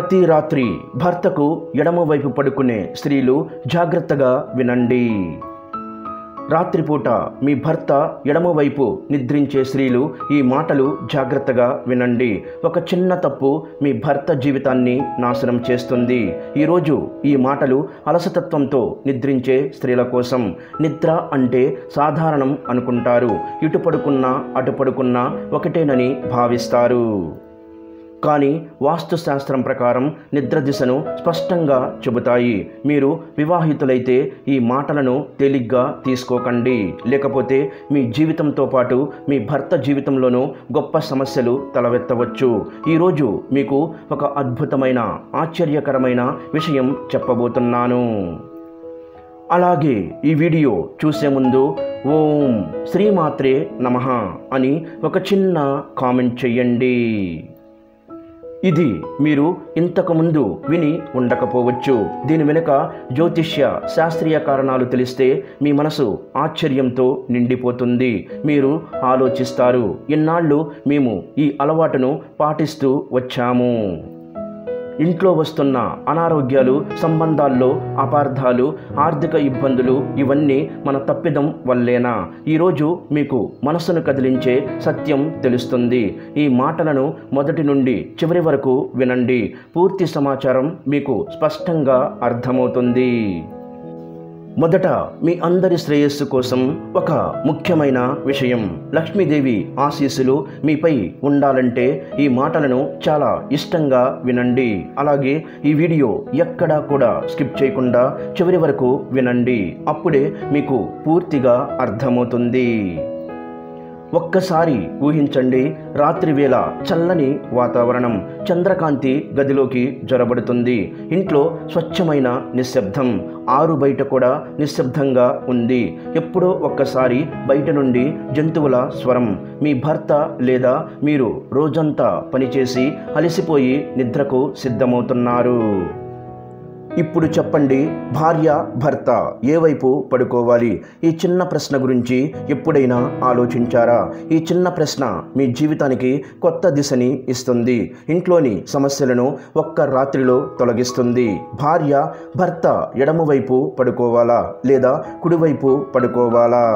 ప్రతి రాత్రి భర్తకు ఎడమవైపు పడుకునే స్త్రీలు జాగ్రత్తగా వినండి. రాత్రిపూట మీ భర్త ఎడమవైపు నిద్రించే స్త్రీలు ఈ మాటలు జాగ్రత్తగా వినండి. ఒక చిన్న తప్పు మీ భర్త జీవితాన్ని నాశనం చేస్తుంది. ఈరోజు ఈ మాటలు అలసతత్వంతో నిద్రించే స్త్రీల కోసం. నిద్ర అంటే సాధారణం అనుకుంటారు. ఇటు పడుకున్నా అటు పడుకున్నా ఒకటేనని భావిస్తారు. కానీ వాస్తుశాస్త్రం ప్రకారం నిద్ర దిశను స్పష్టంగా చెబుతాయి. మీరు వివాహితులైతే ఈ మాటలను తేలిగ్గా తీసుకోకండి. లేకపోతే మీ జీవితంతో పాటు మీ భర్త జీవితంలోనూ గొప్ప సమస్యలు తలవెత్తవచ్చు. ఈరోజు మీకు ఒక అద్భుతమైన ఆశ్చర్యకరమైన విషయం చెప్పబోతున్నాను. అలాగే ఈ వీడియో చూసే ముందు ఓం శ్రీమాత్రే నమః అని ఒక చిన్న కామెంట్ చెయ్యండి. ఇది మీరు ఇంతకుముందు విని ఉండకపోవచ్చు. దీని వెనుక జ్యోతిష్య శాస్త్రీయ కారణాలు తెలిస్తే మీ మనసు ఆశ్చర్యంతో నిండిపోతుంది. మీరు ఆలోచిస్తారు, ఇన్నాళ్ళు మేము ఈ అలవాటును పాటిస్తూ వచ్చాము. ఇంట్లో వస్తున్న అనారోగ్యాలు, సంబంధాల్లో అపార్థాలు, ఆర్థిక ఇబ్బందులు ఇవన్నీ మన తప్పిదం వల్లేనా? ఈరోజు మీకు మనసును కదిలించే సత్యం తెలుస్తుంది. ఈ మాటలను మొదటి నుండి చివరి వరకు వినండి. పూర్తి సమాచారం మీకు స్పష్టంగా అర్థమవుతుంది. మొదట మీ అందరి శ్రేయస్సు కోసం ఒక ముఖ్యమైన విషయం. లక్ష్మీదేవి ఆశీస్సులు మీపై ఉండాలంటే ఈ మాటలను చాలా ఇష్టంగా వినండి. అలాగే ఈ వీడియో ఎక్కడా కూడా స్కిప్ చేయకుండా చివరి వరకు వినండి. అప్పుడే మీకు పూర్తిగా అర్థమవుతుంది. ఒక్కసారి ఊహించండి, రాత్రివేళ చల్లని వాతావరణం, చంద్రకాంతి గదిలోకి జొరబడుతుంది. ఇంట్లో స్వచ్ఛమైన నిశ్శబ్దం, ఆరు బయట కూడా నిశ్శబ్దంగా ఉంది. ఎప్పుడో ఒక్కసారి బయట నుండి జంతువుల స్వరం. మీ భర్త లేదా మీరు రోజంతా పనిచేసి అలసిపోయి నిద్రకు సిద్ధమవుతున్నారు. ఇప్పుడు చెప్పండి, భార్య భర్త ఏ వైపు పడుకోవాలి? ఈ చిన్న ప్రశ్న గురించి ఎప్పుడైనా ఆలోచించారా? ఈ చిన్న ప్రశ్న మీ జీవితానికి కొత్త దిశని ఇస్తుంది. ఇంట్లోని సమస్యలను ఒక్క రాత్రిలో తొలగిస్తుంది. భార్య భర్త ఎడమవైపు పడుకోవాలా లేదా కుడివైపు పడుకోవాలా?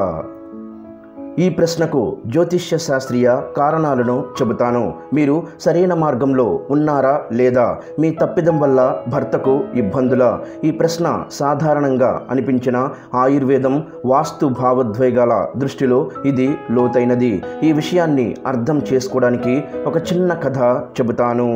ఈ ప్రశ్నకు జ్యోతిష్య శాస్త్రీయ కారణాలను చెబుతాను. మీరు సరైన మార్గంలో ఉన్నారా లేదా? మీ తప్పిదం వల్ల భర్తకు ఇబ్బందులా? ఈ ప్రశ్న సాధారణంగా అనిపించిన ఆయుర్వేదం, వాస్తు భావోద్వేగాల దృష్టిలో ఇది లోతైనది. ఈ విషయాన్ని అర్థం చేసుకోవడానికి ఒక చిన్న కథ చెబుతాను.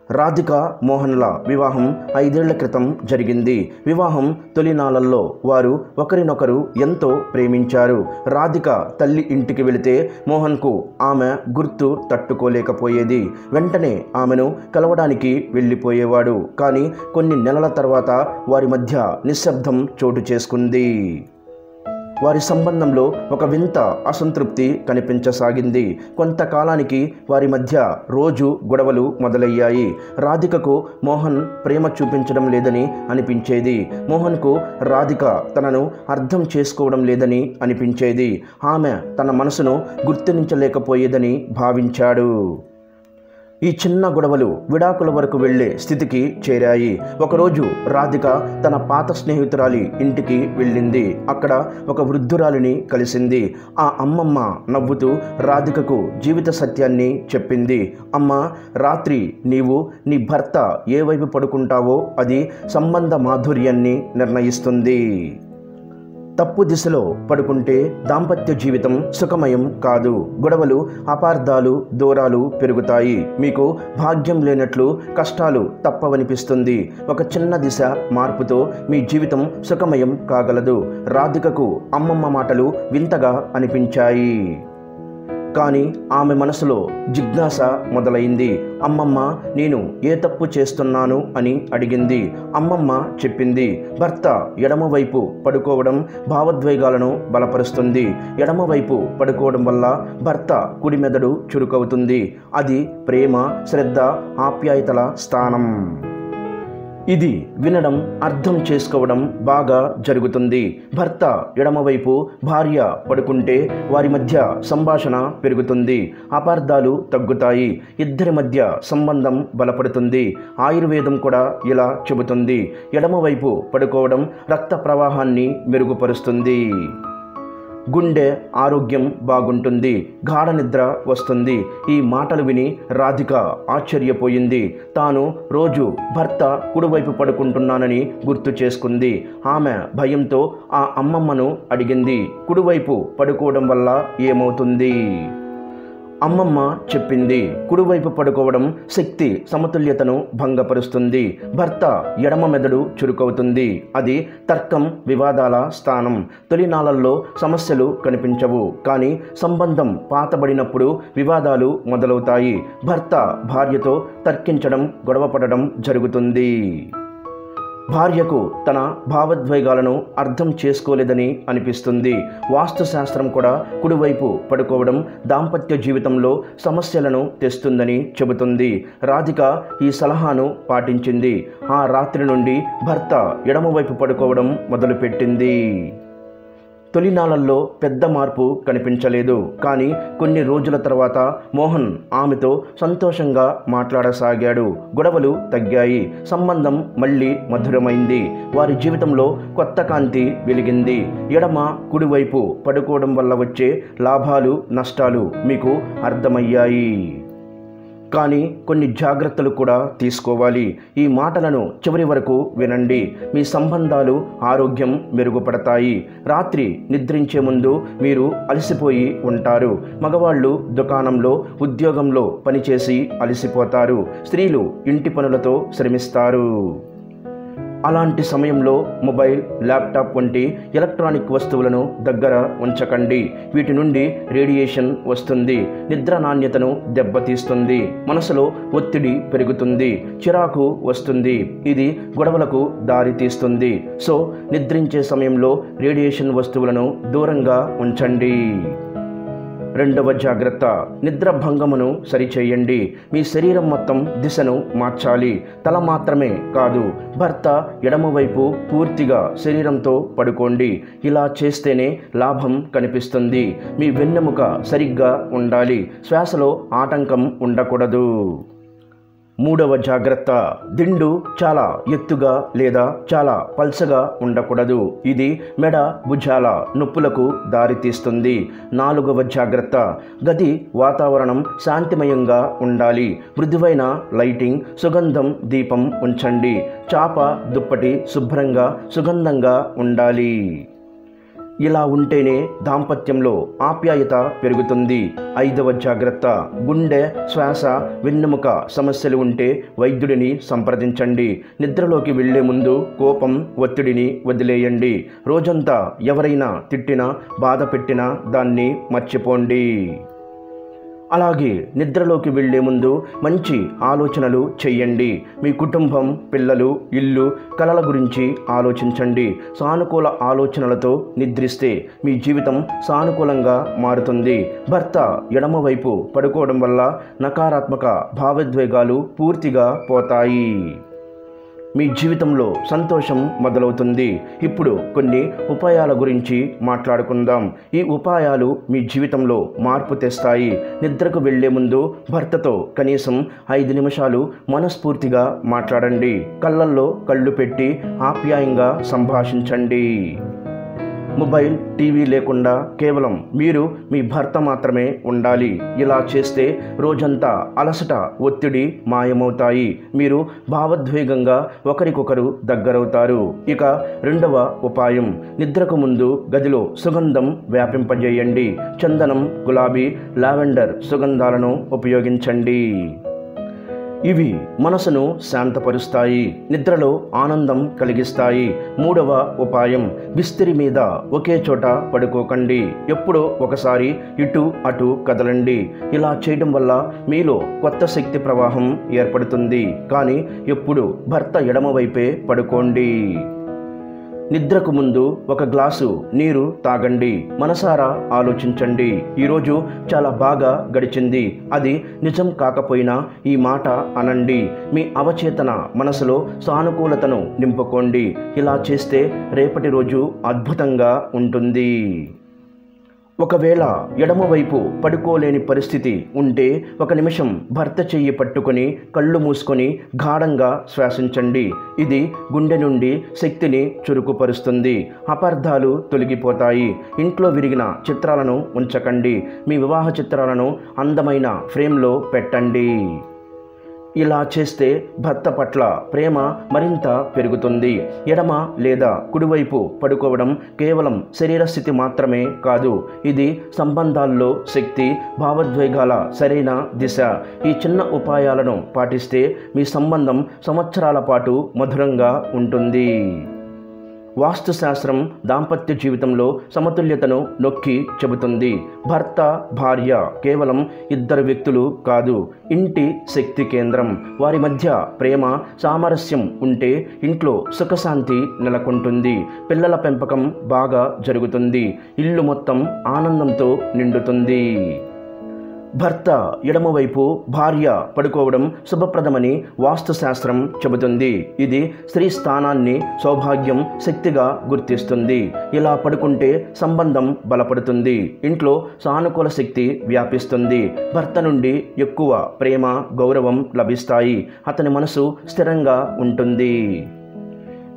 రాధిక మోహన్ల వివాహం 5 ఏళ్ల క్రితం జరిగింది. వివాహం తొలినాళ్లలో వారు ఒకరినొకరు ఎంతో ప్రేమించారు. రాధిక తల్లి ఇంటికి వెళితే మోహన్కు ఆమె గుర్తు తట్టుకోలేకపోయేది. వెంటనే ఆమెను కలవడానికి వెళ్ళిపోయేవాడు. కానీ కొన్ని నెలల తర్వాత వారి మధ్య నిశ్శబ్దం చోటు చేసుకుంది. వారి సంబంధంలో ఒక వింత అసంతృప్తి కనిపించసాగింది. కొంతకాలానికి వారి మధ్య రోజు గొడవలు మొదలయ్యాయి. రాధికకు మోహన్ ప్రేమ చూపించడం లేదని అనిపించేది. మోహన్కు రాధిక తనను అర్థం చేసుకోవడం లేదని అనిపించేది. ఆమె తన మనసును గుర్తించలేకపోయేదని భావించాడు. ఈ చిన్న గొడవలు విడాకుల వరకు వెళ్లే స్థితికి చేరాయి. ఒకరోజు రాధిక తన పాత స్నేహితురాలి ఇంటికి వెళ్ళింది. అక్కడ ఒక వృద్ధురాలిని కలిసింది. ఆ అమ్మమ్మ నవ్వుతూ రాధికకు జీవిత సత్యాన్ని చెప్పింది. అమ్మ, రాత్రి నీవు నీ భర్త ఏ వైపు పడుకుంటావో అది సంబంధ మాధుర్యాన్ని నిర్ణయిస్తుంది. తప్పు దిశలో పడుకుంటే దాంపత్య జీవితం సుఖమయం కాదు. గొడవలు, అపార్థాలు, దూరాలు పెరుగుతాయి. మీకు భాగ్యం లేనట్లు కష్టాలు తప్పవనిపిస్తుంది. ఒక చిన్న దిశ మార్పుతో మీ జీవితం సుఖమయం కాగలదు. రాధికకు అమ్మమ్మ మాటలు వింతగా అనిపించాయి. కానీ ఆమె మనసులో జిజ్ఞాస మొదలైంది. అమ్మమ్మ, నేను ఏ తప్పు చేస్తున్నాను అని అడిగింది. అమ్మమ్మ చెప్పింది, భర్త ఎడమవైపు పడుకోవడం భావోద్వేగాలను బలపరుస్తుంది. ఎడమవైపు పడుకోవడం వల్ల భర్త కుడి మెదడు చురుకవుతుంది. అది ప్రేమ, శ్రద్ధ, ఆప్యాయతల స్థానం. ఇది వినడం, అర్థం చేసుకోవడం బాగా జరుగుతుంది. భర్త ఎడమవైపు భార్య పడుకుంటే వారి మధ్య సంభాషణ పెరుగుతుంది, అపార్థాలు తగ్గుతాయి, ఇద్దరి మధ్య సంబంధం బలపడుతుంది. ఆయుర్వేదం కూడా ఇలా చెబుతుంది. ఎడమవైపు పడుకోవడం రక్త ప్రవాహాన్ని మెరుగుపరుస్తుంది, గుండె ఆరోగ్యం బాగుంటుంది, గాఢ నిద్ర వస్తుంది. ఈ మాటలు విని రాధిక ఆశ్చర్యపోయింది. తాను రోజు భర్త కుడివైపు పడుకుంటున్నానని గుర్తు చేసుకుంది. ఆమె భయంతో ఆ అమ్మమ్మను అడిగింది, కుడివైపు పడుకోవడం వల్ల ఏమవుతుంది? అమ్మమ్మ చెప్పింది, కుడివైపు పడుకోవడం శక్తి సమతుల్యతను భంగపరుస్తుంది. భర్త ఎడమ మెదడు చురుకవుతుంది. అది తర్కం, వివాదాల స్థానం. తొలినాళ్ళల్లో సమస్యలు కనిపించవు, కానీ సంబంధం పాతబడినప్పుడు వివాదాలు మొదలవుతాయి. భర్త భార్యతో తర్కించడం, గొడవపడడం జరుగుతుంది. భార్యకు తన భావోద్వేగాలను అర్థం చేసుకోలేదని అనిపిస్తుంది. వాస్తుశాస్త్రం కూడా కుడివైపు పడుకోవడం దాంపత్య జీవితంలో సమస్యలను తెస్తుందని చెబుతుంది. రాధిక ఈ సలహాను పాటించింది. ఆ రాత్రి నుండి భర్త ఎడమవైపు పడుకోవడం మొదలుపెట్టింది. తొలినాళ్ళల్లో పెద్ద మార్పు కనిపించలేదు, కానీ కొన్ని రోజుల తర్వాత మోహన్ ఆమెతో సంతోషంగా మాట్లాడసాగాడు. గొడవలు తగ్గాయి, సంబంధం మళ్ళీ మధురమైంది. వారి జీవితంలో కొత్త కాంతి వెలిగింది. ఎడమ కుడివైపు పడుకోవడం వల్ల వచ్చే లాభాలు, నష్టాలు మీకు అర్థమయ్యాయి. కానీ కొన్ని జాగ్రత్తలు కూడా తీసుకోవాలి. ఈ మాటలను చివరి వరకు వినండి. మీ సంబంధాలు, ఆరోగ్యం మెరుగుపడతాయి. రాత్రి నిద్రించే ముందు మీరు అలసిపోయి ఉంటారు. మగవాళ్ళు దుకాణంలో, ఉద్యోగంలో పనిచేసి అలసిపోతారు. స్త్రీలు ఇంటి పనులతో శ్రమిస్తారు. అలాంటి సమయంలో మొబైల్, ల్యాప్టాప్ వంటి ఎలక్ట్రానిక్ వస్తువులను దగ్గర ఉంచకండి. వీటి నుండి రేడియేషన్ వస్తుంది, నిద్ర నాణ్యతను దెబ్బతీస్తుంది, మనసులో ఒత్తిడి పెరుగుతుంది, చిరాకు వస్తుంది. ఇది గొడవలకు దారి తీస్తుంది. సో నిద్రించే సమయంలో రేడియేషన్ వస్తువులను దూరంగా ఉంచండి. రెండవ జాగ్రత్త, నిద్ర భంగమును సరిచేయండి. మీ శరీరం మొత్తం దిశను మార్చాలి. తల మాత్రమే కాదు, భర్త ఎడమవైపు పూర్తిగా శరీరంతో పడుకోండి. ఇలా చేస్తేనే లాభం కనిపిస్తుంది. మీ వెన్నెముక సరిగ్గా ఉండాలి, శ్వాసలో ఆటంకం ఉండకూడదు. మూడవ జాగ్రత్త, దిండు చాలా ఎత్తుగా లేదా చాలా పల్చగా ఉండకూడదు. ఇది మెడ, భుజాల నొప్పులకు దారితీస్తుంది. నాలుగవ జాగ్రత్త, గది వాతావరణం శాంతిమయంగా ఉండాలి. మృదువైన లైటింగ్, సుగంధం దీపం ఉంచండి. చాప దుప్పటి శుభ్రంగా, సుగంధంగా ఉండాలి. ఇలా ఉంటేనే దాంపత్యంలో ఆప్యాయత పెరుగుతుంది. ఐదవ జాగ్రత్త, గుండె, శ్వాస, వెన్నెముక సమస్యలు ఉంటే వైద్యుడిని సంప్రదించండి. నిద్రలోకి వెళ్లే ముందు కోపం, ఒత్తిడిని వదిలేయండి. రోజంతా ఎవరైనా తిట్టినా, బాధ పెట్టినా దాన్ని మర్చిపోండి. అలాగే నిద్రలోకి వెళ్లే ముందు మంచి ఆలోచనలు చేయండి. మీ కుటుంబం, పిల్లలు, ఇల్లు, కలల గురించి ఆలోచించండి. సానుకూల ఆలోచనలతో నిద్రిస్తే మీ జీవితం సానుకూలంగా మారుతుంది. భర్త ఎడమవైపు పడుకోవడం వల్ల నకారాత్మక భావోద్వేగాలు పూర్తిగా పోతాయి. మీ జీవితంలో సంతోషం మొదలవుతుంది. ఇప్పుడు కొన్ని ఉపాయాల గురించి మాట్లాడుకుందాం. ఈ ఉపాయాలు మీ జీవితంలో మార్పు తెస్తాయి. నిద్రకు వెళ్లే ముందు భర్తతో కనీసం 5 నిమిషాలు మనస్ఫూర్తిగా మాట్లాడండి. కళ్ళల్లో కళ్ళు పెట్టి ఆప్యాయంగా సంభాషించండి. మొబైల్, టీవీ లేకుండా కేవలం మీరు, మీ భర్త మాత్రమే ఉండాలి. ఇలా చేస్తే రోజంతా అలసట, ఒత్తిడి మాయమవుతాయి. మీరు భావోద్వేగంగా ఒకరికొకరు దగ్గరవుతారు. ఇక రెండవ ఉపాయం, నిద్రకు ముందు గదిలో సుగంధం వ్యాపింపజేయండి. చందనం, గులాబీ, లావెండర్ సుగంధాలను ఉపయోగించండి. ఇవి మనసును శాంతపరుస్తాయి, నిద్రలో ఆనందం కలిగిస్తాయి. మూడవ ఉపాయం, బిస్తిరి మీద ఒకే చోట పడుకోకండి. ఎప్పుడో ఒకసారి ఇటు అటు కదలండి. ఇలా చేయడం వల్ల మీలో కొత్త శక్తి ప్రవాహం ఏర్పడుతుంది. కానీ ఎప్పుడు భర్త ఎడమవైపే పడుకోండి. నిద్రకు ముందు ఒక గ్లాసు నీరు తాగండి. మనసారా ఆలోచించండి, ఈరోజు చాలా బాగా గడిచింది. అది నిజం కాకపోయినా ఈ మాట అనండి. మీ అవచేతన మనసులో సానుకూలతను నింపుకోండి. ఇలా చేస్తే రేపటి రోజు అద్భుతంగా ఉంటుంది. ఒకవేళ ఎడమవైపు పడుకోలేని పరిస్థితి ఉంటే 1 నిమిషం భర్త చెయ్యి పట్టుకొని కళ్ళు మూసుకొని గాఢంగా శ్వాసించండి. ఇది గుండె నుండి శక్తిని చురుకుపరుస్తుంది. అపార్థాలు తొలగిపోతాయి. ఇంట్లో విరిగిన చిత్రాలను ఉంచకండి. మీ వివాహ చిత్రాలను అందమైన ఫ్రేమ్లో పెట్టండి. ఇలా చేస్తే భర్త పట్ల ప్రేమ మరింత పెరుగుతుంది. ఎడమ లేదా కుడివైపు పడుకోవడం కేవలం శరీర స్థితి మాత్రమే కాదు, ఇది సంబంధాల్లో శక్తి, భావోద్వేగాల సరైన దిశ. ఈ చిన్న ఉపాయాలను పాటిస్తే మీ సంబంధం సంవత్సరాల పాటు మధురంగా ఉంటుంది. వాస్తుశాస్త్రం దాంపత్య జీవితంలో సమతుల్యతను నొక్కి చెబుతుంది. భర్త భార్య కేవలం 2 వ్యక్తులు కాదు, ఇంటి శక్తి కేంద్రం. వారి మధ్య ప్రేమ సామరస్యం ఉంటే ఇంట్లో సుఖశాంతి నెలకొంటుంది. పిల్లల పెంపకం బాగా జరుగుతుంది. ఇల్లు మొత్తం ఆనందంతో నిండుతుంది. భర్త ఎడమవైపు భార్య పడుకోవడం శుభప్రదమని వాస్తుశాస్త్రం చెబుతుంది. ఇది స్త్రీ స్థానాన్ని సౌభాగ్యం, శక్తిగా గుర్తిస్తుంది. ఇలా పడుకుంటే సంబంధం బలపడుతుంది. ఇంట్లో సానుకూల శక్తి వ్యాపిస్తుంది. భర్త నుండి ఎక్కువ ప్రేమ, గౌరవం లభిస్తాయి. అతని మనసు స్థిరంగా ఉంటుంది.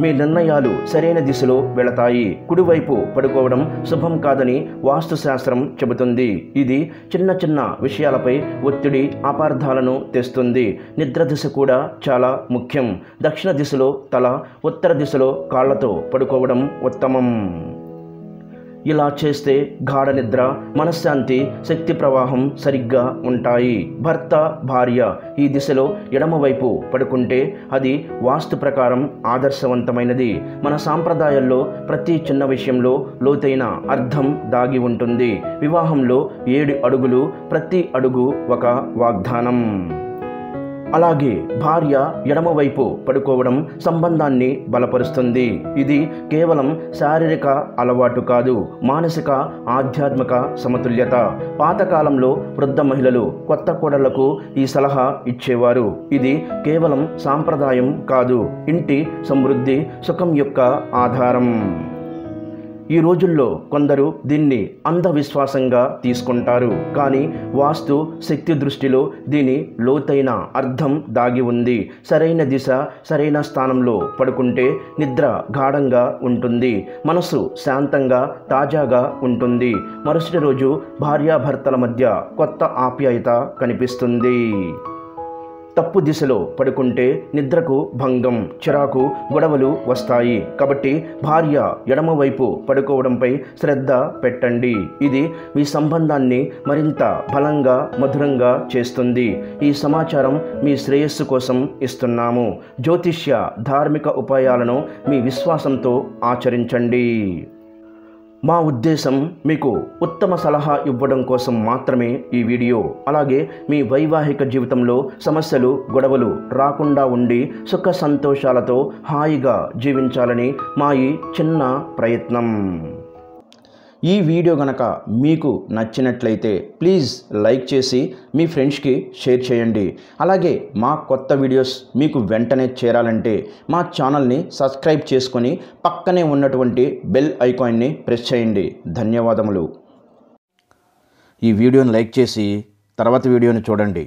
మీ నిర్ణయాలు సరైన దిశలో వెళతాయి. కుడివైపు పడుకోవడం శుభం కాదని వాస్తుశాస్త్రం చెబుతుంది. ఇది చిన్న చిన్న విషయాలపై ఒత్తిడి, అపార్థాలను తెస్తుంది. నిద్ర దిశ కూడా చాలా ముఖ్యం. దక్షిణ దిశలో తల, ఉత్తర దిశలో కాళ్లతో పడుకోవడం ఉత్తమం. ఇలా చేస్తే గాఢ నిద్ర, మనశ్శాంతి, శక్తి ప్రవాహం సరిగ్గా ఉంటాయి. భర్త భార్య ఈ దిశలో ఎడమవైపు పడుకుంటే అది వాస్తు ప్రకారం ఆదర్శవంతమైనది. మన సాంప్రదాయాల్లో ప్రతి చిన్న విషయంలో లోతైన అర్థం దాగి ఉంటుంది. వివాహంలో 7 అడుగులు, ప్రతి అడుగు ఒక వాగ్దానం. అలాగే భార్య ఎడమవైపు పడుకోవడం సంబంధాన్ని బలపరుస్తుంది. ఇది కేవలం శారీరక అలవాటు కాదు, మానసిక, ఆధ్యాత్మిక సమతుల్యత. పాతకాలంలో వృద్ధ మహిళలు కొత్త కోడళ్లకు ఈ సలహా ఇచ్చేవారు. ఇది కేవలం సాంప్రదాయం కాదు, ఇంటి సమృద్ధి, సుఖం యొక్క ఆధారం. ఈ రోజుల్లో కొందరు దీన్ని అంధవిశ్వాసంగా తీసుకుంటారు, కానీ వాస్తు శక్తి దృష్టిలో దీని లోతైన అర్థం దాగి ఉంది. సరైన దిశ, సరైన స్థానంలో పడుకుంటే నిద్ర గాఢంగా ఉంటుంది. మనసు శాంతంగా, తాజాగా ఉంటుంది. మరుసటి రోజు భార్యాభర్తల మధ్య కొత్త ఆప్యాయత కనిపిస్తుంది. తప్పు దిశలో పడుకుంటే నిద్రకు భంగం, చిరాకు, గొడవలు వస్తాయి. కాబట్టి భార్య ఎడమవైపు పడుకోవడంపై శ్రద్ధ పెట్టండి. ఇది మీ సంబంధాన్ని మరింత బలంగా, మధురంగా చేస్తుంది. ఈ సమాచారం మీ శ్రేయస్సు కోసం ఇస్తున్నాము. జ్యోతిష్య, ధార్మిక ఉపాయాలను మీ విశ్వాసంతో ఆచరించండి. మా ఉద్దేశం మీకు ఉత్తమ సలహా ఇవ్వడం కోసం మాత్రమే ఈ వీడియో. అలాగే మీ వైవాహిక జీవితంలో సమస్యలు, గొడవలు రాకుండా ఉండి సుఖ సంతోషాలతో హాయిగా జీవించాలని మా ఈ చిన్న ప్రయత్నం. ఈ వీడియో గనక మీకు నచ్చినట్లయితే ప్లీజ్ లైక్ చేసి మీ ఫ్రెండ్స్కి షేర్ చేయండి. అలాగే మా కొత్త వీడియోస్ మీకు వెంటనే చేరాలంటే మా ఛానల్ని సబ్స్క్రైబ్ చేసుకొని పక్కనే ఉన్నటువంటి బెల్ ఐకాన్ని ప్రెస్ చేయండి. ధన్యవాదములు. ఈ వీడియోని లైక్ చేసి తర్వాత వీడియోని చూడండి.